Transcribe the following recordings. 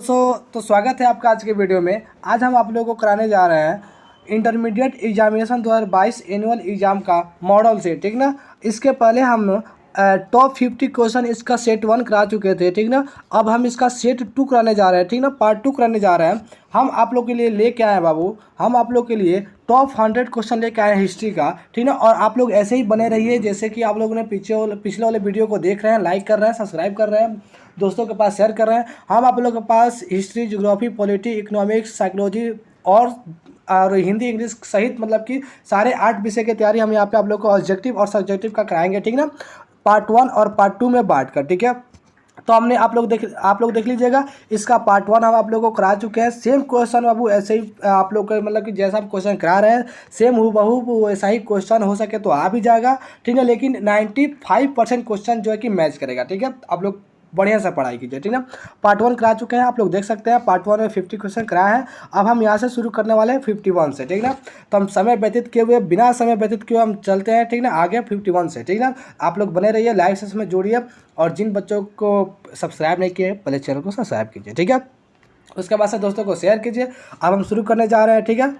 तो स्वागत है आपका आज के वीडियो में। आज हम आप लोगों को कराने जा रहे हैं इंटरमीडिएट एग्जामिनेशन 2022 एनुअल एग्ज़ाम का मॉडल सेट, ठीक ना। इसके पहले हम टॉप 50 क्वेश्चन इसका सेट 1 करा चुके थे, ठीक ना। अब हम इसका सेट 2 कराने जा रहे हैं, ठीक ना, पार्ट 2 कराने जा रहे हैं। हम आप लोग के लिए लेके आए हैं बाबू, हम आप लोग के लिए टॉप 100 क्वेश्चन लेके आए हैं हिस्ट्री का, ठीक ना। और आप लोग ऐसे ही बने रहिए जैसे कि आप लोगों ने पिछले वाले वीडियो को देख रहे हैं, लाइक कर रहे हैं, सब्सक्राइब कर रहे हैं, दोस्तों के पास शेयर कर रहे हैं। हम आप लोगों के पास history, geography, polity, economics, psychology और हिंदी, इंग्लिश सहित मतलब कि सारे 8 विषय की तैयारी हम यहाँ पे आप लोग को ऑब्जेक्टिव और सब्जेक्टिव का कराएंगे, ठीक ना। पार्ट 1 और पार्ट 2 में बांट कर, ठीक है। तो हमने आप लोग देख लीजिएगा, इसका पार्ट 1 हम आप लोगों को करा चुके हैं। सेम क्वेश्चन बाबू ऐसे ही आप लोग को मतलब कि जैसा हम क्वेश्चन करा रहे हैं सेम हूबहू वैसा ही क्वेश्चन हो सके तो आ भी जाएगा, ठीक है। लेकिन 95% क्वेश्चन जो है कि मैच करेगा, ठीक है। आप लोग बढ़िया से पढ़ाई कीजिए, ठीक ना। पार्ट 1 करा चुके हैं, आप लोग देख सकते हैं। पार्ट 1 में 50 क्वेश्चन कराए हैं। अब हम यहाँ से शुरू करने वाले हैं 51 से, ठीक ना। तो हम समय व्यतीत किए हुए बिना समय व्यतीत किए हम चलते हैं, ठीक ना, आगे 51 से, ठीक ना। आप लोग बने रहिए, लाइव सेशन में जोड़िए, और जिन बच्चों को सब्सक्राइब नहीं किए पहले चैनल को सब्सक्राइब कीजिए, ठीक है। उसके बाद से दोस्तों को शेयर कीजिए। अब हम शुरू करने जा रहे हैं, ठीक है।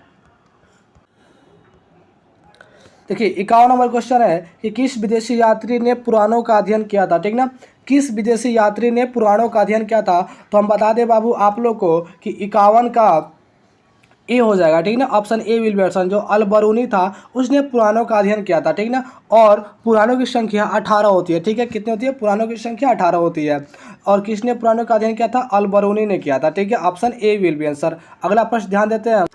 देखिए 51 नंबर क्वेश्चन है कि किस विदेशी यात्री ने पुराणों का अध्ययन किया था, ठीक ना। किस विदेशी यात्री ने पुराणों का अध्ययन किया था, तो हम बता दें बाबू आप लोग को कि 51 का ए हो जाएगा, ठीक ना। Option A will be option. जो अल बरूनी था उसने पुराणों का अध्ययन किया था, ठीक ना। और पुराणों की संख्या 18 होती है, ठीक है। कितनी होती है? पुराणों की संख्या 18 होती है। और किसने पुराणों का अध्ययन किया था? अल बरूनी ने किया था, ठीक है। Option A will be answer. अगला प्रश्न ध्यान देते हैं,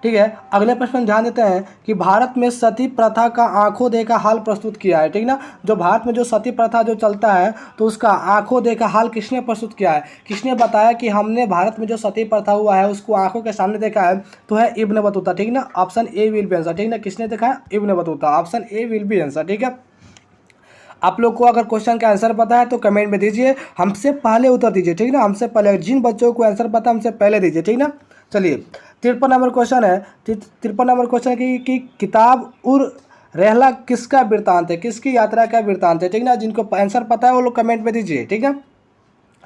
ठीक है। अगले प्रश्न में ध्यान देते हैं कि भारत में सती प्रथा का आंखों देखा हाल प्रस्तुत किया है, ठीक ना। जो भारत में जो सती प्रथा जो चलता है तो उसका आंखों देखा हाल किसने प्रस्तुत किया है? किसने बताया कि हमने भारत में जो सती प्रथा हुआ है उसको आंखों के सामने देखा है? तो है इब्न बतूता, ठीक ना। Option A will be answer, ठीक ना। किसने देखा है? Ibn Battuta. Option A will be answer, ठीक है। आप लोग को अगर क्वेश्चन का आंसर पता है तो कमेंट में दीजिए, हमसे पहले उत्तर दीजिए, ठीक ना। हमसे पहले, जिन बच्चों को आंसर पता हमसे पहले दीजिए, ठीक ना। चलिए 53 नंबर क्वेश्चन है। 53 नंबर क्वेश्चन है कि किताब उर रहला किसका वृत्तांत है? किसकी यात्रा का वृत्तांत है, ठीक ना। जिनको आंसर पता है वो लोग कमेंट में दीजिए, ठीक है।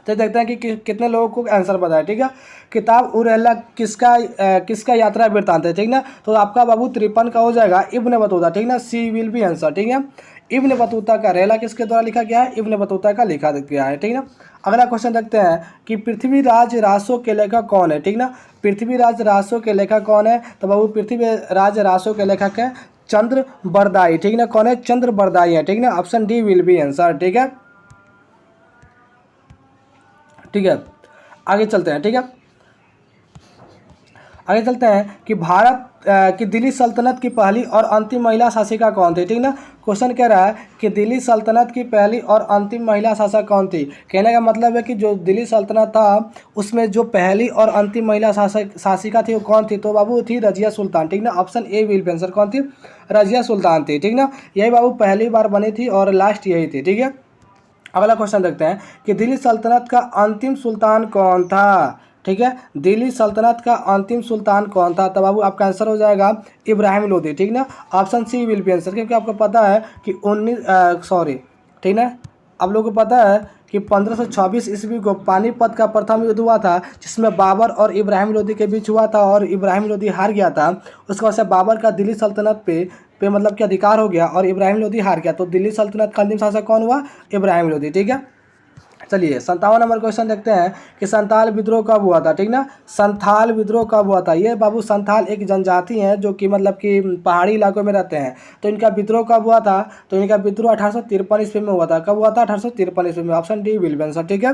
तो देखते हैं कि कितने लोगों को आंसर पता है, ठीक है। किताब उर रहला किसका यात्रा वृत्तांत है, ठीक ना। तो आपका बाबू 53 का हो जाएगा इब्न बतूता, ठीक ना। सी विल बी आंसर, ठीक है। इब्न बतूता का रहला किसके द्वारा लिखा गया है? इब्न बतूता का लिखा गया है, ठीक ना। अगला क्वेश्चन देखते हैं कि पृथ्वीराज रासो के लेखक कौन है, ठीक ना। पृथ्वीराज रासो के लेखक कौन है? तो बाबू पृथ्वीराज रासो के लेखक है चंद्र बरदाई, ठीक ना। कौन है? चंद्र बरदाई है, ठीक ना। Option D will be answer, ठीक है। ठीक है, आगे चलते हैं, ठीक है। आगे चलते हैं कि भारत की दिल्ली सल्तनत की पहली और अंतिम महिला शासिका कौन थी, ठीक ना। क्वेश्चन कह रहा है कि दिल्ली सल्तनत की पहली और अंतिम महिला शासक कौन थी। कहने का मतलब है कि जो दिल्ली सल्तनत था उसमें जो पहली और अंतिम महिला शासिका थी वो कौन थी? तो बाबू थी रजिया सुल्तान, ठीक ना। Option A will be answer. कौन थी? रजिया सुल्तान थी, ठीक ना। यही बाबू पहली बार बनी थी और लास्ट यही थी, ठीक है। अगला क्वेश्चन देखते हैं कि दिल्ली सल्तनत का अंतिम सुल्तान कौन था, ठीक है। दिल्ली सल्तनत का अंतिम सुल्तान कौन था? तब बाबू आपका आंसर हो जाएगा इब्राहिम लोदी, ठीक ना। Option C will be answer. क्योंकि आपको पता है कि ठीक ना, आप लोगों को पता है कि 1526 ईस्वी को पानीपत का प्रथम युद्ध हुआ था जिसमें बाबर और इब्राहिम लोदी के बीच हुआ था और इब्राहिम लोदी हार गया था। उसके बाद से बाबर का दिल्ली सल्तनत पे मतलब कि अधिकार हो गया और इब्राहिम लोदी हार गया। तो दिल्ली सल्तनत का अंतिम शासक कौन हुआ? इब्राहिम लोदी, ठीक है। चलिए 57 नंबर क्वेश्चन देखते हैं कि संथाल विद्रोह कब हुआ था, ठीक ना। संथाल विद्रोह कब हुआ था? ये बाबू संथाल एक जनजाति है जो कि मतलब कि पहाड़ी इलाकों में रहते हैं। तो इनका विद्रोह कब हुआ था? तो इनका विद्रोह 1853 ईस्वी में हुआ था। कब हुआ था? 1853 ईस्वी में। Option D will be answer, ठीक है।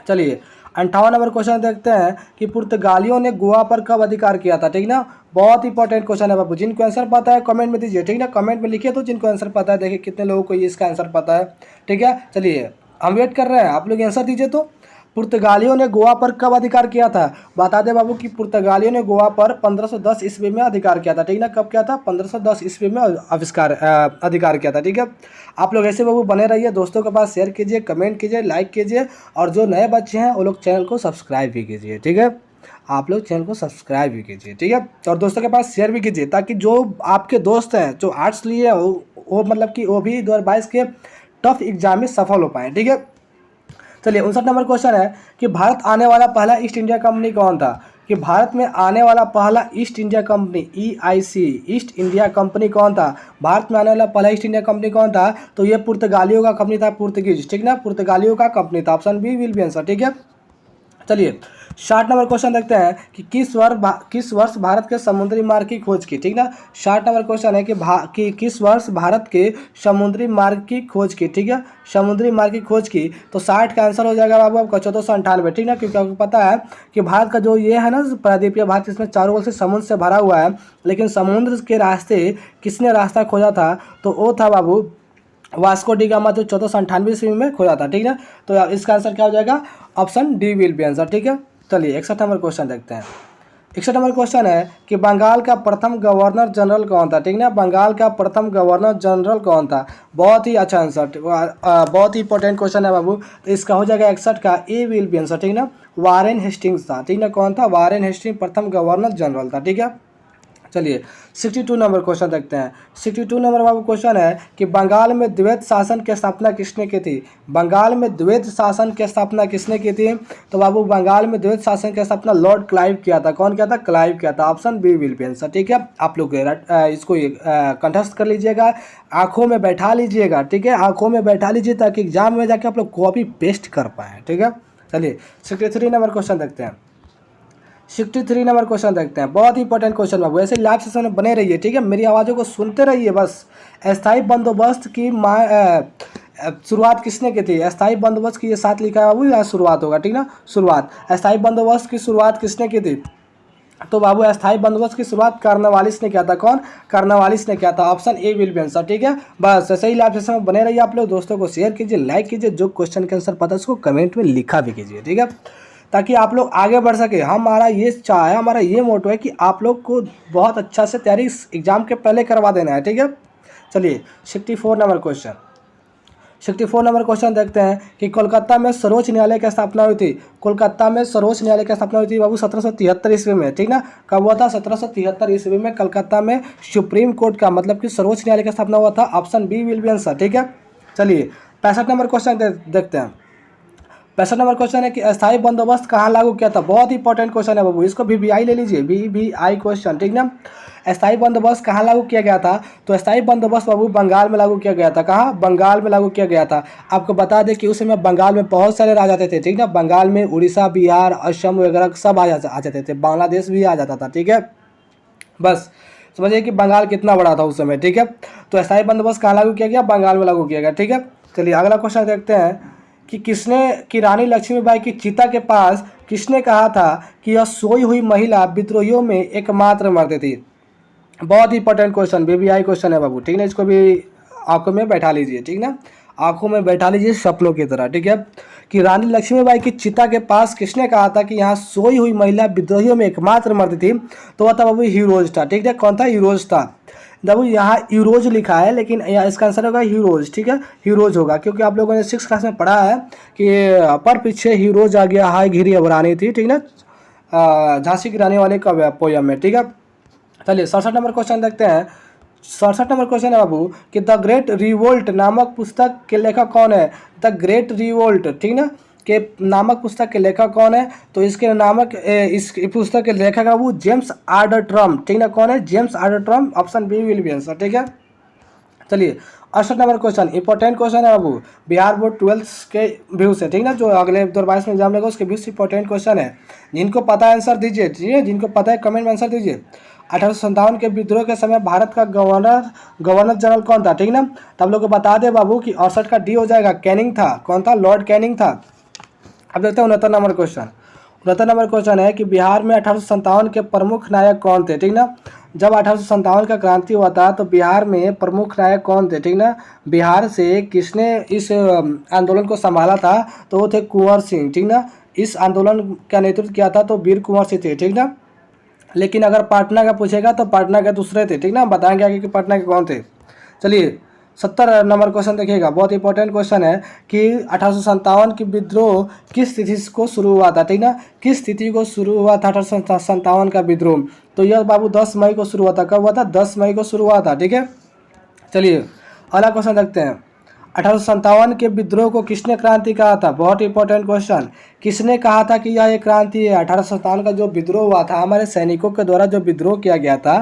चलिए 58 नंबर क्वेश्चन देखते हैं कि पुर्तगालियों ने गोवा पर कब अधिकार किया था, ठीक ना। बहुत इंपॉर्टेंट क्वेश्चन है बाबू। जिनको आंसर पता है कमेंट में दीजिए, ठीक ना। कमेंट में लिखिए तो जिनको आंसर पता है, देखिए कितने लोगों को ये इसका आंसर पता है, ठीक है। चलिए हम वेट कर रहे हैं, आप लोग आंसर दीजिए। तो पुर्तगालियों ने गोवा पर कब अधिकार किया था? बता दे बाबू कि पुर्तगालियों ने गोवा पर 1510 ईस्वी में अधिकार किया था, ठीक ना। कब किया था? 1510 ईस्वी में अधिकार किया था, ठीक है। आप लोग ऐसे बाबू बने रहिए, दोस्तों के पास शेयर कीजिए, कमेंट कीजिए, लाइक कीजिए, और जो नए बच्चे हैं वो लोग चैनल को सब्सक्राइब भी कीजिए, ठीक है। आप लोग चैनल को सब्सक्राइब भी कीजिए, ठीक है। और दोस्तों के पास शेयर भी कीजिए ताकि जो आपके दोस्त हैं जो आर्ट्स लिए हैं वो मतलब कि वो भी 2022 के टफ एग्जाम में सफल हो पाएँ, ठीक है। चलिए 59 नंबर क्वेश्चन है कि भारत आने वाला पहला ईस्ट इंडिया कंपनी कौन था। कि भारत में आने वाला पहला east India company EIC east India company कौन था। भारत में आने वाला पहला ईस्ट इंडिया कंपनी कौन था, तो ये पुर्तगालियों का कंपनी था, पुर्तगीज, ठीक ना, पुर्तगालियों का कंपनी था। Option B will be answer, ठीक है। चलिए 60 नंबर क्वेश्चन देखते हैं कि किस वर्ष भारत के समुद्री मार्ग की खोज की, ठीक ना। 60 नंबर क्वेश्चन है कि किस वर्ष भारत के समुद्री मार्ग की खोज की, ठीक है, समुद्री मार्ग की खोज की। तो 60 का आंसर हो जाएगा बाबू आपका 1498, ठीक ना, क्योंकि आपको पता है कि भारत का जो ये है ना प्रायद्वीपीय भारत, इसमें चारों ओर से समुद्र से भरा हुआ है, लेकिन समुद्र के रास्ते किसने रास्ता खोजा था, तो वो था बाबू वास्को डी गामा, जो 1498 ईस्वी में खोजा था, ठीक है। तो इसका आंसर क्या हो जाएगा, option D will be answer, ठीक है। चलिए 61 नंबर क्वेश्चन देखते हैं। 61 नंबर क्वेश्चन है कि बंगाल का प्रथम गवर्नर जनरल कौन था, ठीक ना, बंगाल का प्रथम गवर्नर जनरल कौन था। बहुत ही अच्छा आंसर, बहुत ही इंपॉर्टेंट क्वेश्चन है बाबू। तो इसका हो जाएगा 61 का ए विल बी आंसर, ठीक ना, वारेन हेस्टिंग्स था, ठीक ना, कौन था, वारेन हेस्टिंग प्रथम गवर्नर जनरल था, ठीक है। चलिए 62 नंबर क्वेश्चन देखते हैं। 62 नंबर बाबू क्वेश्चन है कि बंगाल में द्वैत शासन की स्थापना किसने की थी। बंगाल में द्वैत शासन की स्थापना किसने की थी, तो बाबू बंगाल में द्वैत शासन की स्थापना लॉर्ड क्लाइव किया था। कौन किया था, क्लाइव किया था। Option B will be answer, ठीक है। आप लोग इसको कंठस्थ कर लीजिएगा, आंखों में बैठा लीजिएगा, ठीक है, आंखों में बैठा लीजिए ताकि एग्जाम में जाके आप लोग कॉपी पेस्ट कर पाएँ, ठीक है। चलिए 63 नंबर क्वेश्चन देखते हैं। 63 नंबर क्वेश्चन देखते हैं, बहुत ही इंपॉर्टेंट क्वेश्चन बाबू। ऐसे लाइव सेशन में बने रहिए, ठीक है, मेरी आवाज़ों को सुनते रहिए बस। अस्थायी बंदोबस्त की शुरुआत किसने की थी। अस्थायी बंदोबस्त की ये साथ लिखा है बाबू, यहाँ शुरुआत होगा, ठीक ना, शुरुआत। अस्थायी बंदोबस्त की शुरुआत किसने की थी, तो बाबू अस्थायी बंदोबस्त की शुरुआत कार्नवालिस ने किया था। कौन, कार्नवालिस ने किया था। Option A will be answer, ठीक है। बस ऐसे ही लाइव सेशन में बने रहिए आप लोग, दोस्तों को शेयर कीजिए, लाइक कीजिए, जो क्वेश्चन के आंसर पता है उसको कमेंट में लिखा भी कीजिए, ठीक है, ताकि आप लोग आगे बढ़ सके। हमारा ये चाह है, हमारा ये मोटो है कि आप लोग को बहुत अच्छा से तैयारी एग्जाम के पहले करवा देना है, ठीक है। चलिए 64 नंबर क्वेश्चन। 64 नंबर क्वेश्चन देखते हैं कि कोलकाता में सर्वोच्च न्यायालय की स्थापना हुई थी। कोलकाता में सर्वोच्च न्यायालय की स्थापना हुई थी बाबू 1773 ईस्वी में, ठीक ना। कब हुआ था, 1773 ईस्वी में कलकत्ता में सुप्रीम कोर्ट का मतलब कि सर्वोच्च न्यायालय की स्थापना हुआ था। Option B will be answer, ठीक है। चलिए 65 नंबर क्वेश्चन देखते हैं। 65 नंबर क्वेश्चन है कि अस्थायी बंदोबस्त कहाँ लागू किया था। बहुत इंपॉर्टेंट क्वेश्चन है बाबू, इसको VVI ले लीजिए, VVI क्वेश्चन, ठीक ना। अस्थायी बंदोबस्त कहाँ लागू किया गया था, तो अस्थायी बंदोबस्त बाबू बंगाल में लागू किया गया था। कहाँ, बंगाल में लागू किया गया था। आपको बता दें कि उस समय बंगाल में बहुत सारे राज आते थे, ठीक ना। बंगाल में उड़ीसा, बिहार, असम वगैरह सब आ जाते थे, बांग्लादेश भी आ जाता था, ठीक है। बस समझिए कि बंगाल कितना बड़ा था उस समय, ठीक है। तो अस्थायी बंदोबस्त कहाँ लागू किया गया, बंगाल में लागू किया गया, ठीक है। चलिए अगला क्वेश्चन देखते हैं कि रानी लक्ष्मीबाई की चिता के पास किसने कहा था कि यह सोई हुई महिला विद्रोहियों में एकमात्र मर्द थी। बहुत ही इंपॉर्टेंट क्वेश्चन, VVI क्वेश्चन है बाबू, ठीक ना। इसको भी आंखों में बैठा लीजिए, ठीक ना, आंखों में बैठा लीजिए सपनों की तरह, ठीक है। कि रानी लक्ष्मीबाई की चिता के पास किसने कहा था कि यहाँ सोई हुई महिला विद्रोहियों में एकमात्र मर्द थी, तो वह था बाबू हीरोज था, ठीक है। कौन था, हीरोज था। बाबू यहाँ यूरोज लिखा है, लेकिन इसका आंसर होगा हीरोज, ठीक है, हीरोज होगा, क्योंकि आप लोगों ने 6th क्लास में पढ़ा है कि पर पीछे हीरोज आ गया, हाय घिरी अबरानी थी, ठीक ना, झांसी की रानी वाले का पोयम में, ठीक है। चलिए 67 नंबर क्वेश्चन देखते हैं। 67 नंबर क्वेश्चन है बाबू कि द ग्रेट रिवोल्ट नामक पुस्तक के लेखक कौन है। द ग्रेट रिवोल्ट, ठीक ना, के नामक पुस्तक के लेखक कौन है, तो इसके नामक इस पुस्तक के लेखक है वो जेम्स आर्डरट्रम, ठीक ना, कौन है, जेम्स आर्डरट्रम। Option B will be answer, ठीक है। चलिए 68 नंबर क्वेश्चन, इंपॉर्टेंट क्वेश्चन है बाबू, बिहार बोर्ड 12th के व्यू से, ठीक ना, जो अगले 2022 में एग्जाम लेगा उसके व्यू से इंपॉर्टेंट क्वेश्चन है। जिनको पता है आंसर दीजिए, ठीक है, जिनको पता है कमेंट में आंसर दीजिए। 1857 के विद्रोह के समय भारत का गवर्नर जनरल कौन था, ठीक ना। तब लोग को बता दे बाबू कि 68 का डी हो जाएगा, कैनिंग था। कौन था, लॉर्ड कैनिंग था। अब देखते हैं 69 नंबर क्वेश्चन। 69 नंबर क्वेश्चन है कि बिहार में 1857 के प्रमुख नायक कौन थे, ठीक ना। जब 1857 का क्रांति हुआ था तो बिहार में प्रमुख नायक कौन थे, ठीक ना। बिहार से किसने इस आंदोलन को संभाला था, तो वो थे कुंवर सिंह, ठीक ना। इस आंदोलन का नेतृत्व किया था तो वीर कुंवर सिंह थे, ठीक ना। लेकिन अगर पटना का पूछेगा तो पटना के दूसरे थे, ठीक ना, बताएंगे आगे कि पटना के कौन थे। चलिए 70 नंबर क्वेश्चन देखिएगा, बहुत इंपॉर्टेंट क्वेश्चन है कि 1857 की विद्रोह किस तिथि को शुरू हुआ था, ठीक ना। किस तिथि को शुरू हुआ था 1857 का विद्रोह, तो यह बाबू 10 मई को शुरू हुआ था। कब हुआ था, 10 मई को शुरू हुआ था, ठीक है। चलिए अगला क्वेश्चन देखते हैं। 1857 के विद्रोह को किसने क्रांति कहा था? बहुत इंपॉर्टेंट क्वेश्चन। किसने कहा था कि यह एक क्रांति है? 1857 का जो विद्रोह हुआ था, हमारे सैनिकों के द्वारा जो विद्रोह किया गया था,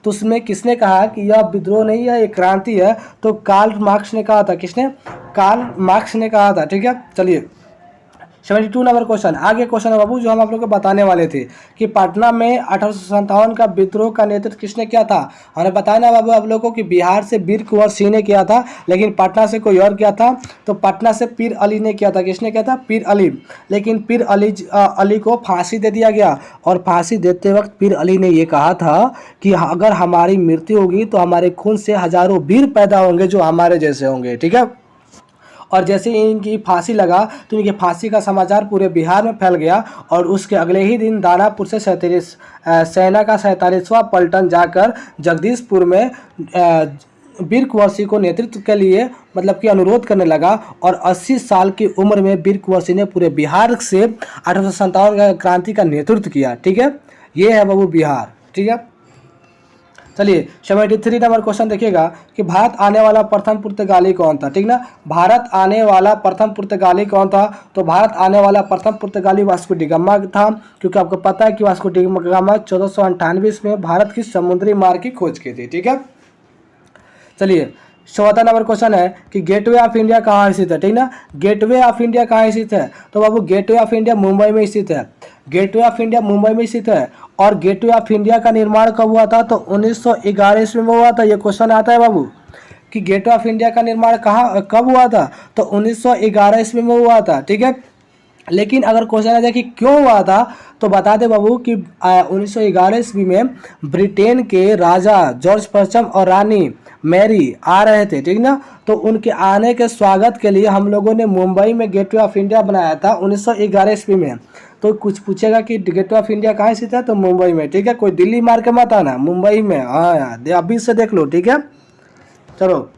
तो उसमें किसने कहा कि यह विद्रोह नहीं है, एक क्रांति है? तो कार्ल मार्क्स ने कहा था। किसने? कार्ल मार्क्स ने कहा था। ठीक है, चलिए 72 नंबर क्वेश्चन। आगे क्वेश्चन है बाबू जो हम आप लोग को बताने वाले थे कि पटना में 1857 का विद्रोह का नेतृत्व किसने किया था? हमने बताया ना बाबू आप लोगों को कि बिहार से वीर कुंवर सिंह ने किया था, लेकिन पटना से कोई और किया था। तो पटना से पीर अली ने किया था। किसने किया था? पीर अली। लेकिन पीर अली को फांसी दे दिया गया, और फांसी देते वक्त पीर अली ने ये कहा था कि अगर हमारी मृत्यु होगी तो हमारे खून से हजारों वीर पैदा होंगे जो हमारे जैसे होंगे। ठीक है, और जैसे ही इनकी फांसी लगा तो इनकी फांसी का समाचार पूरे बिहार में फैल गया, और उसके अगले ही दिन दानापुर से सेना का 47वां पलटन जाकर जगदीशपुर में वीर कुंवर सिंह को नेतृत्व के लिए मतलब कि अनुरोध करने लगा, और 80 साल की उम्र में वीर कुंवर सिंह ने पूरे बिहार से 1857 का क्रांति का नेतृत्व किया। ठीक है, ये है बाबू बिहार। ठीक है, चलिए 73 नंबर क्वेश्चन देखिएगा कि भारत आने वाला प्रथम पुर्तगाली कौन था? ठीक ना, भारत आने वाला प्रथम पुर्तगाली कौन था? तो भारत आने वाला प्रथम पुर्तगाली वास्को डी गामा था, क्योंकि आपको पता है कि वास्को डी गामा 1498 में भारत की समुद्री मार्ग की खोज की थी। ठीक है, चलिए 74 नंबर क्वेश्चन है कि गेटवे ऑफ इंडिया कहाँ स्थित है? ठीक ना, गेटवे ऑफ इंडिया कहाँ स्थित है? तो बाबू गेटवे ऑफ इंडिया मुंबई में स्थित है। गेटवे ऑफ इंडिया मुंबई में स्थित है। और गेटवे ऑफ इंडिया का निर्माण कब हुआ था? तो 1911 ईस्वी में हुआ था। ये क्वेश्चन आता है बाबू कि गेटवे ऑफ इंडिया का निर्माण कब हुआ था? तो 1911 ईस्वी में हुआ था। ठीक है, लेकिन अगर क्वेश्चन आ जाए कि क्यों हुआ था, तो बता दे बाबू कि 1911 ईस्वी में ब्रिटेन के राजा जॉर्ज प्रथम और रानी मैरी आ रहे थे। ठीक ना, तो उनके आने के स्वागत के लिए हम लोगों ने मुंबई में गेटवे ऑफ इंडिया बनाया था 1911 ईस्वी में। तो कुछ पूछेगा कि गेटवे ऑफ इंडिया कहाँ स्थित है? तो मुंबई में। ठीक है, कोई दिल्ली मार के मत आना, मुंबई में। हाँ यार, अभी से देख लो। ठीक है, चलो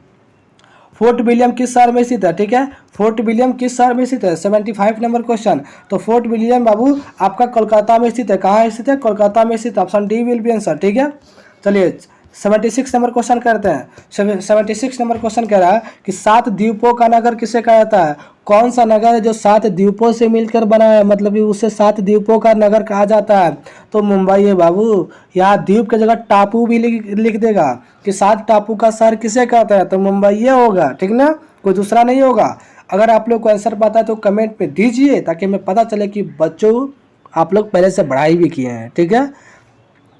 फोर्ट विलियम किस शहर में स्थित है? ठीक है, फोर्ट विलियम किस शहर में स्थित है? 75 नंबर क्वेश्चन। तो फोर्ट विलियम बाबू आपका कोलकाता में स्थित है। कहाँ स्थित है? कोलकाता में स्थित। Option D will be answer. ठीक है, चलिए 76 नंबर क्वेश्चन करते हैं। 76 नंबर क्वेश्चन कह रहा है कि 7 द्वीपों का नगर किसे कहा जाता है? कौन सा नगर है जो 7 द्वीपों से मिलकर बना है, मतलब कि उसे 7 द्वीपों का नगर कहा जाता है? तो मुंबई है बाबू। यहाँ द्वीप की जगह टापू भी लिख देगा कि 7 टापू का शहर किसे कहता है? तो मुंबई ये होगा। ठीक ना, कोई दूसरा नहीं होगा। अगर आप लोग को आंसर पता है तो कमेंट में दीजिए, ताकि हमें पता चले कि बच्चों आप लोग पहले से पढ़ाई भी किए हैं। ठीक है,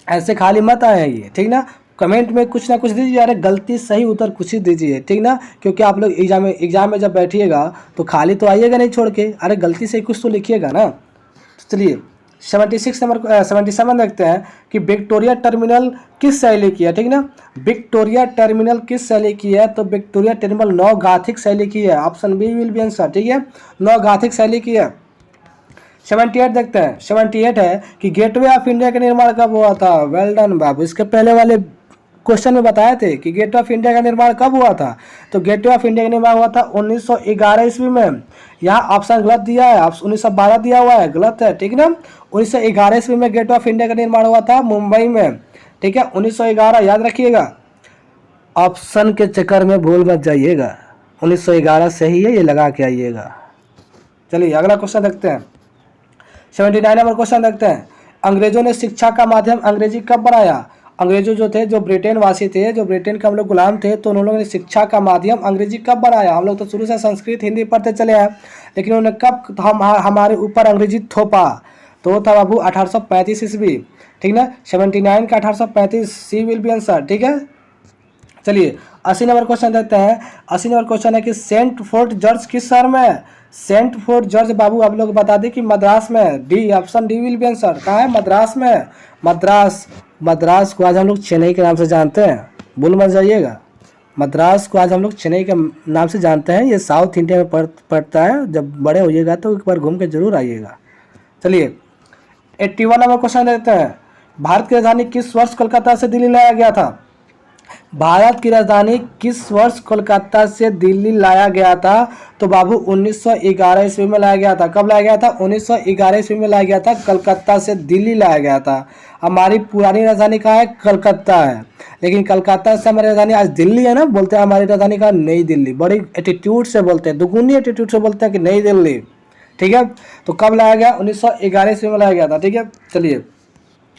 ऐसे खाली मत आए ये। ठीक ना, कमेंट में कुछ ना कुछ दीजिए। अरे गलती सही उत्तर कुछ ही दीजिए। ठीक ना, क्योंकि आप लोग एग्जाम में जब बैठिएगा तो खाली तो आइएगा नहीं छोड़ के। अरे गलती से कुछ तो लिखिएगा ना। चलिए 77 देखते हैं कि विक्टोरिया टर्मिनल किस शैली की है? ठीक ना, विक्टोरिया टर्मिनल किस शैली की है? तो विक्टोरिया टर्मिनल नवगाथिक शैली की है। Option B will be answer. ठीक है, नवगाथिक शैली की है। 78 देखते हैं। 78 है कि गेटवे ऑफ इंडिया का निर्माण कब हुआ था? वेल डन बाबू। इसके पहले वाले क्वेश्चन में बताए थे कि गेटवे ऑफ इंडिया का निर्माण कब हुआ था। तो गेटवे ऑफ इंडिया का निर्माण हुआ था 1911 ईस्वी में। यहाँ ऑप्शन गलत दिया है, 1912 दिया हुआ है, गलत है। ठीक ना, 1911 ईस्वी में गेटवे ऑफ इंडिया का निर्माण हुआ था मुंबई में। ठीक है, 1911 याद रखिएगा, ऑप्शन के चक्कर में भूल मत जाइएगा। 1911 सही है, ये लगा के आइएगा। चलिए अगला क्वेश्चन देखते हैं। 79 नंबर क्वेश्चन देखते हैं। अंग्रेजों ने शिक्षा का माध्यम अंग्रेजी कब बनाया? अंग्रेजों जो थे, जो ब्रिटेन वासी थे, जो ब्रिटेन के हम लोग गुलाम थे, तो उन्होंने शिक्षा का माध्यम अंग्रेजी कब बनाया? हम लोग तो शुरू से संस्कृत हिंदी पढ़ते चले हैं, लेकिन उन्होंने कब हमारे ऊपर अंग्रेजी थोपा? तो था बाबू 1835 ईस्वी। ठीक ना, 79 का 1835 सी विल बी आंसर। ठीक है, चलिए 80 नंबर क्वेश्चन देखते हैं। 80 नंबर क्वेश्चन है कि सेंट फोर्ट जॉर्ज किस शहर में है? सेंट फोर्ट जॉर्ज बाबू आप लोग बता दें कि मद्रास में। D, option D will be answer. कहाँ है? मद्रास में। मद्रास को आज हम लोग चेन्नई के नाम से जानते हैं, भूल मत जाइएगा। मद्रास को आज हम लोग चेन्नई के नाम से जानते हैं। ये साउथ इंडिया में पड़ता है। जब बड़े होइएगा तो एक बार घूम के जरूर आइएगा। चलिए 81 नंबर क्वेश्चन देखते हैं। भारत की राजधानी किस वर्ष कोलकाता से दिल्ली लाया गया था? भारत की राजधानी किस वर्ष कोलकाता से दिल्ली लाया गया था? तो बाबू 1911 ईस्वी में लाया गया था। कब लाया गया था? 1911 ईस्वी में लाया गया था। कलकत्ता से दिल्ली लाया गया था। हमारी पुरानी राजधानी कहाँ है? कलकत्ता है। लेकिन कलकत्ता से हमारी राजधानी आज दिल्ली है ना, बोलते हैं हमारी राजधानी का नई दिल्ली। बड़ी एटीट्यूड से बोलते हैं, दुगुनी एटीट्यूड से बोलते हैं कि नई दिल्ली। ठीक है, तो कब लाया गया? 1911 ईस्वी में लाया गया था। ठीक है, चलिए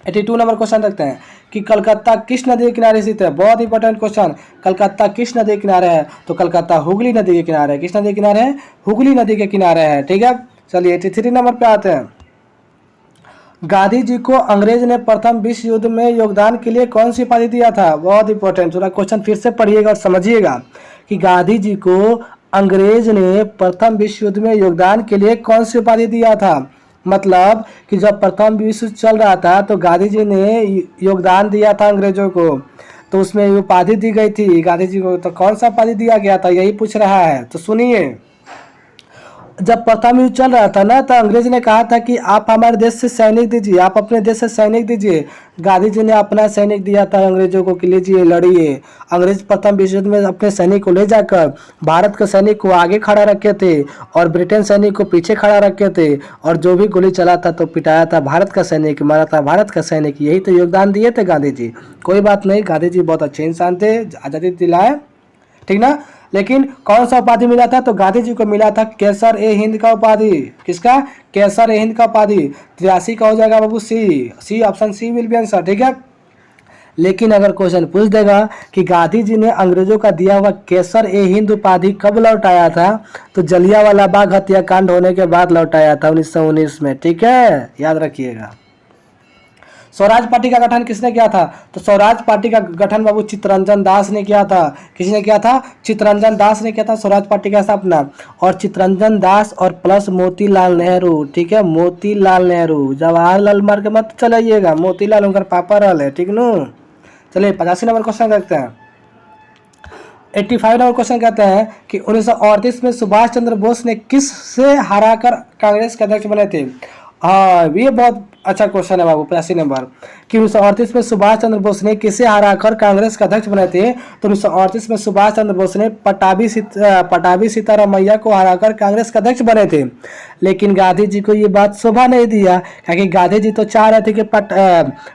82 नंबर क्वेश्चन रखते हैं कि कलकत्ता किस नदी के किनारे स्थित है? बहुत इंपॉर्टेंट क्वेश्चन। कलकत्ता किस नदी के किनारे है? तो कलकत्ता हुगली नदी के किनारे है। किस नदी के किनारे है? हुगली नदी के किनारे है। ठीक है, चलिए 83 नंबर पे आते हैं। गांधी जी को अंग्रेज ने प्रथम विश्व युद्ध में योगदान के लिए कौन सी उपाधि दिया था? बहुत इंपॉर्टेंट, थोड़ा क्वेश्चन फिर से पढ़िएगा और समझिएगा कि गांधी जी को अंग्रेज ने प्रथम विश्व युद्ध में योगदान के लिए कौन सी उपाधि दिया था? मतलब कि जब प्रथम विश्व युद्ध चल रहा था तो गांधी जी ने योगदान दिया था अंग्रेजों को, तो उसमें उपाधि दी गई थी गांधी जी को। तो कौन सा उपाधि दिया गया था, यही पूछ रहा है। तो सुनिए, जब प्रथम युद्ध चल रहा था ना, तो अंग्रेज ने कहा था कि आप हमारे देश से सैनिक दीजिए, आप अपने देश से सैनिक दीजिए। गांधी जी ने अपना सैनिक दिया था अंग्रेजों को कि लीजिए लड़िए। अंग्रेज प्रथम विश्व युद्ध में अपने सैनिक को ले जाकर भारत के सैनिक को आगे खड़ा रखे थे और ब्रिटेन सैनिक को पीछे खड़ा रखे थे, और जो भी गोली चला था तो पिटाया था भारत का सैनिक, मारा था भारत का सैनिक। यही तो योगदान दिए थे गांधी जी। कोई बात नहीं, गांधी जी बहुत अच्छे इंसान थे, आज़ादी दिलाए, ठीक ना। लेकिन कौन सा उपाधि मिला था? तो गांधी जी को मिला था केसर ए हिंद का उपाधि। किसका? केसर ए हिंद का उपाधि। 83 का हो जाएगा बाबू C option C will be answer. ठीक है, लेकिन अगर क्वेश्चन पूछ देगा कि गांधी जी ने अंग्रेजों का दिया हुआ केसर ए हिंद उपाधि कब लौटाया था, तो जलियांवाला बाग हत्याकांड होने के बाद लौटाया था 1919 में। ठीक है, याद रखिएगा। स्वराज पार्टी का गठन किसने किया था? तो स्वराज पार्टी का गठन बाबू चित्तरंजन दास ने किया था। किसने किया था? चित्तरंजन दास ने किया था स्वराज पार्टी का स्थापना। और चित्तरंजन दास और प्लस मोतीलाल नेहरू। ठीक है, मोतीलाल नेहरू, जवाहरलाल मार के मत चलाइएगा, मोतीलाल उनका पापा रहा है। ठीक नो, चलिए 85 नंबर क्वेश्चन देखते हैं। 85 नंबर क्वेश्चन कहते हैं कि 1938 में सुभाष चंद्र बोस ने किस से हराकर कांग्रेस के अध्यक्ष बने थे? हाँ, ये बहुत अच्छा क्वेश्चन है बाबू। 85 नंबर कि 1938 में सुभाष चंद्र बोस ने किसे हराकर कांग्रेस के अध्यक्ष बने थे? तो 1938 में सुभाष चंद्र बोस ने पटाभी सीतारामैया को हराकर कांग्रेस के अध्यक्ष बने थे। लेकिन गांधी जी को ये बात शोभा नहीं दिया, क्योंकि गांधी जी तो चाह रहे थे कि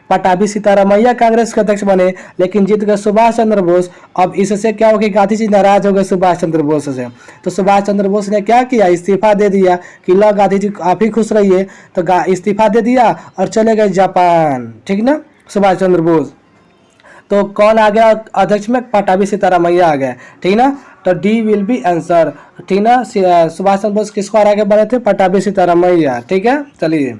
पटाभी सीतारामैया कांग्रेस के अध्यक्ष बने, लेकिन जीत गए सुभाष चंद्र बोस। अब इससे क्या हो गया? गांधी जी नाराज हो गए सुभाष चंद्र बोस से। तो सुभाष चंद्र बोस ने क्या किया? इस्तीफा दे दिया कि लो गांधी जी आप ही खुश रहिए। तो इस्तीफा दे दिया और चले गए जापान। ठीक ना, सुभाष चंद्र बोस। तो कौन आ गया अध्यक्ष में? पटाभी सीतारामैया आ गए। ठीक ना, तो डी विल बी आंसर। ठीक ना, सुभाष चंद्र बोस किसको हरा के बने थे? पटाभी सीतारामैया। ठीक है, चलिए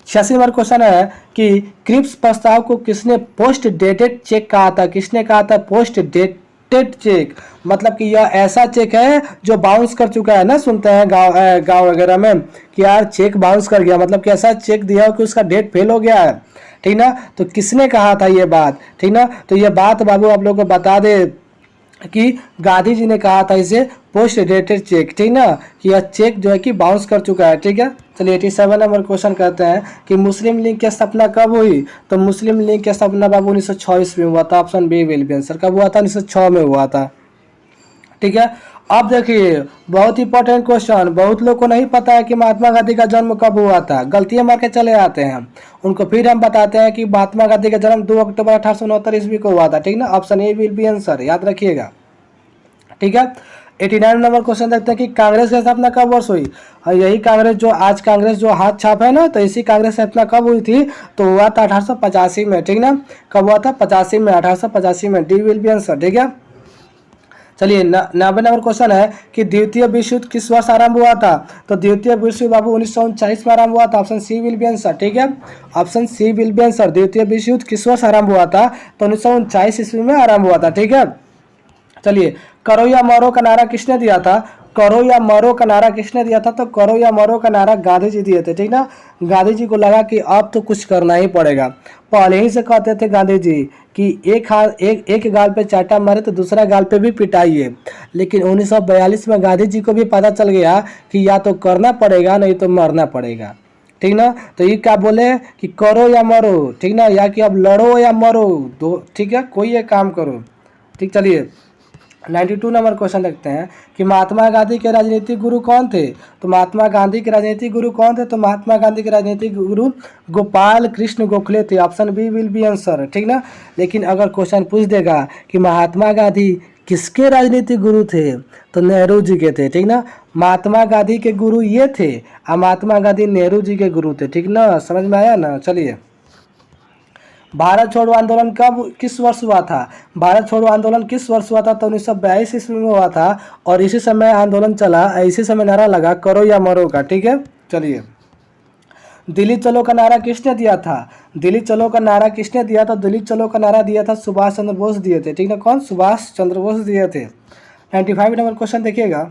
86 नंबर क्वेश्चन है कि क्रिप्स प्रस्ताव को किसने पोस्ट डेटेड चेक कहा था? किसने कहा था पोस्ट डेटेड चेक? मतलब कि यह ऐसा चेक है जो बाउंस कर चुका है ना, सुनते हैं गांव वगैरह में कि यार चेक बाउंस कर गया, मतलब कि ऐसा चेक दिया हो कि उसका डेट फेल हो गया है। ठीक ना, तो किसने कहा था ये बात? ठीक ना, तो ये बात बाबू आप लोगों को बता दे कि गांधी जी ने कहा था इसे पोस्ट डेटेड चेक। ठीक ना, कि यह चेक जो है कि बाउंस कर चुका है। ठीक है, चलिए 87 नंबर क्वेश्चन कहते हैं कि मुस्लिम लीग की स्थापना कब हुई? तो मुस्लिम लीग की स्थापना बाबू 1906 में हुआ था। Option B will be answer. कब हुआ था? 1906 में हुआ था। ठीक है, अब देखिए बहुत इंपॉर्टेंट क्वेश्चन, बहुत लोग को नहीं पता है कि महात्मा गांधी का जन्म कब हुआ था, गलतियां मार के चले आते हैं। उनको फिर हम बताते हैं कि महात्मा गांधी का जन्म 2 अक्टूबर 1869 ईस्वी को हुआ था। ठीक ना, option A will be answer, याद रखिएगा। ठीक है, 89 नंबर क्वेश्चन देखते हैं कि कांग्रेस की स्थापना कब वर्ष हुई? और यही कांग्रेस जो आज कांग्रेस जो हाथ छाप है ना, तो इसी कांग्रेस की स्थापना कब हुई थी? तो हुआ था 1885 में। ठीक ना, कब हुआ था? 85 में, 1885 में। D will be answer. ठीक है, चलिए 90 नंबर क्वेश्चन है कि द्वितीय विश्व युद्ध किस वर्ष आरंभ हुआ था? तो द्वितीय विश्व युद्ध बाबू 1939 में आरंभ हुआ था। Option C will be answer. ठीक है, option C will be answer. द्वितीय विश्व युद्ध किस वर्ष आरंभ हुआ था? तो 1939 ईस्वी में आरंभ हुआ था। ठीक है, चलिए करो या मरो का नारा किसने दिया था? करो या मरो का नारा किसने दिया था? तो करो या मरो का नारा गांधी जी दिए थे। ठीक ना, गांधी जी को लगा कि अब तो कुछ करना ही पड़ेगा। पहले ही से कहते थे गांधी जी कि एक गाल पे चाटा मारे तो दूसरा गाल पे भी पिटाइए। लेकिन 1942 में गांधी जी को भी पता चल गया कि या तो करना पड़ेगा नहीं तो मरना पड़ेगा। ठीक ना। तो ये क्या बोले कि करो या मरो, ठीक ना, या कि अब लड़ो या मरो दो, ठीक है, कोई एक काम करो, ठीक। चलिए 92 नंबर क्वेश्चन देखते हैं कि महात्मा गांधी के राजनीतिक गुरु कौन थे। तो महात्मा गांधी के राजनीतिक गुरु कौन थे, तो महात्मा गांधी के राजनीतिक गुरु गोपाल कृष्ण गोखले थे। Option B will be answer, ठीक ना। लेकिन अगर क्वेश्चन पूछ देगा कि महात्मा गांधी किसके राजनीतिक गुरु थे, तो नेहरू जी के थे, ठीक ना। महात्मा गांधी के गुरु ये थे और महात्मा गांधी नेहरू जी के गुरु थे, ठीक ना, समझ में आया ना। चलिए भारत छोड़ो आंदोलन कब किस वर्ष हुआ था। भारत छोड़ो आंदोलन किस वर्ष हुआ था, तो 1942 ईस्वी में हुआ था। और इसी समय आंदोलन चला, इसी समय नारा लगा करो या मरो का, ठीक है। चलिए दिल्ली चलो का नारा किसने दिया था। दिल्ली चलो का नारा किसने दिया था, दिल्ली चलो का नारा दिया था सुभाष चंद्र बोस दिए थे, ठीक ना। कौन, सुभाष चंद्र बोस दिए थे। 95 नंबर क्वेश्चन देखिएगा।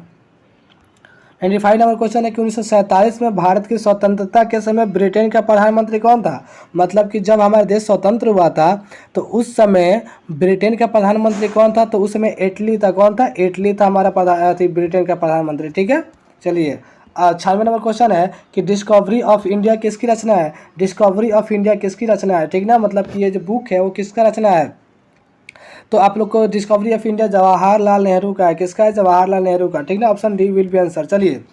95 नंबर क्वेश्चन है कि 1947 में भारत की स्वतंत्रता के समय ब्रिटेन का प्रधानमंत्री कौन था। मतलब कि जब हमारा देश स्वतंत्र हुआ था तो उस समय ब्रिटेन का प्रधानमंत्री कौन था, तो उस समय इटली था। कौन था, इटली था हमारा ब्रिटेन का प्रधानमंत्री, ठीक है। चलिए 96 नंबर क्वेश्चन है कि डिस्कवरी ऑफ इंडिया किसकी रचना है। डिस्कवरी ऑफ इंडिया किसकी रचना है, ठीक ना। मतलब कि ये जो बुक है वो किसका रचना है, तो आप लोग को discovery of India Jawaharlal Nehru का है। किसका है, जवाहरलाल नेहरू का, ठीक ना। Option D will be answer. चलिए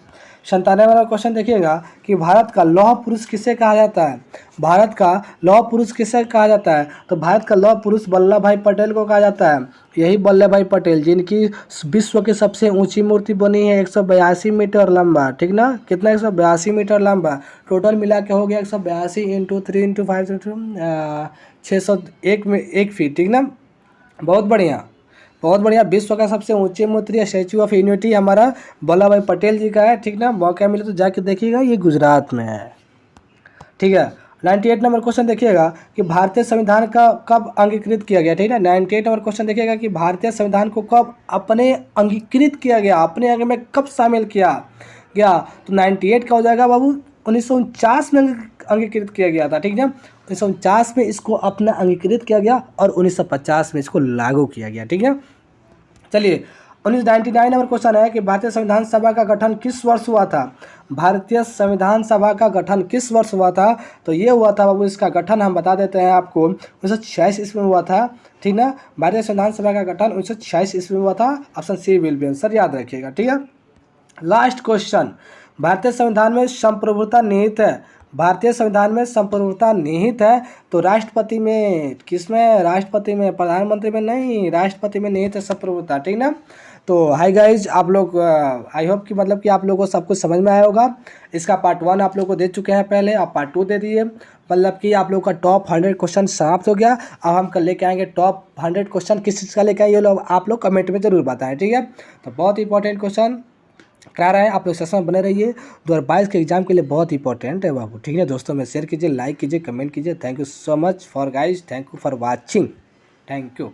97 वाला क्वेश्चन देखिएगा कि भारत का लौह पुरुष किसे कहा जाता है। भारत का लौह पुरुष किसे कहा जाता है, तो भारत का लौह पुरुष वल्लभ भाई पटेल को कहा जाता है। यही वल्लभ भाई पटेल जिनकी विश्व की सबसे ऊंची मूर्ति बनी है 182 मीटर लंबा, ठीक ना। कितना, 182 मीटर लंबा। टोटल मिला के हो गया 182 इंटू 3 इंटू 5 इंटू 601 फीट, ठीक ना। बहुत बढ़िया, बहुत बढ़िया। विश्व का सबसे ऊंची मूर्ति स्टैचू ऑफ यूनिटी हमारा वल्लभ भाई पटेल जी का है, ठीक ना। मौका मिले तो जाके देखिएगा, ये गुजरात में है, ठीक है। 98 नंबर क्वेश्चन देखिएगा कि भारतीय संविधान का कब अंगीकृत किया गया, ठीक है। 98 नंबर क्वेश्चन देखिएगा कि भारतीय संविधान को कब अपने अंगीकृत किया गया, अपने अंग में कब शामिल किया गया, तो 98 का हो जाएगा बाबू 1949 में अंगीकृत किया गया था, ठीक है। 1949 में इसको अपना अंगीकृत किया गया और 1950 में इसको लागू किया गया, ठीक है। चलिए 1999 नंबर क्वेश्चन है कि भारतीय संविधान सभा का गठन किस वर्ष हुआ था। भारतीय संविधान सभा का गठन किस वर्ष हुआ था, तो ये हुआ था बाबू, इसका गठन हम बता देते हैं आपको 1946 ईस्वी में हुआ था, ठीक ना। भारतीय संविधान सभा का गठन 1946 ईस्वी में हुआ था। Option C will be answer, याद रखिएगा, ठीक है। लास्ट क्वेश्चन, भारतीय संविधान में संप्रभुता निहित है। भारतीय संविधान में संप्रभुता निहित है तो राष्ट्रपति में, किसमें, राष्ट्रपति में, प्रधानमंत्री में नहीं, राष्ट्रपति में निहित है संप्रभुता, ठीक ना। तो हाय गाइज, आप लोग आई होप कि मतलब कि आप लोगों को सब कुछ समझ में आया होगा। इसका पार्ट 1 आप लोग को दे चुके हैं पहले, आप पार्ट 2 दे दिए। मतलब कि आप लोग का टॉप 100 क्वेश्चन समाप्त हो गया। अब हम कल लेके आएंगे टॉप 100 क्वेश्चन, किस चीज़ का लेके आए ये लोग आप लोग कमेंट में जरूर बताएं, ठीक है। तो बहुत इंपॉर्टेंट क्वेश्चन करा रहे हैं, आप लोग सेशन में बने रहिए। 2022 के एग्जाम के लिए बहुत इंपॉर्टेंट है बाबू, ठीक है। दोस्तों में शेयर कीजिए, लाइक कीजिए, कमेंट कीजिए। Thank you so much for guys, thank you for watching, thank you.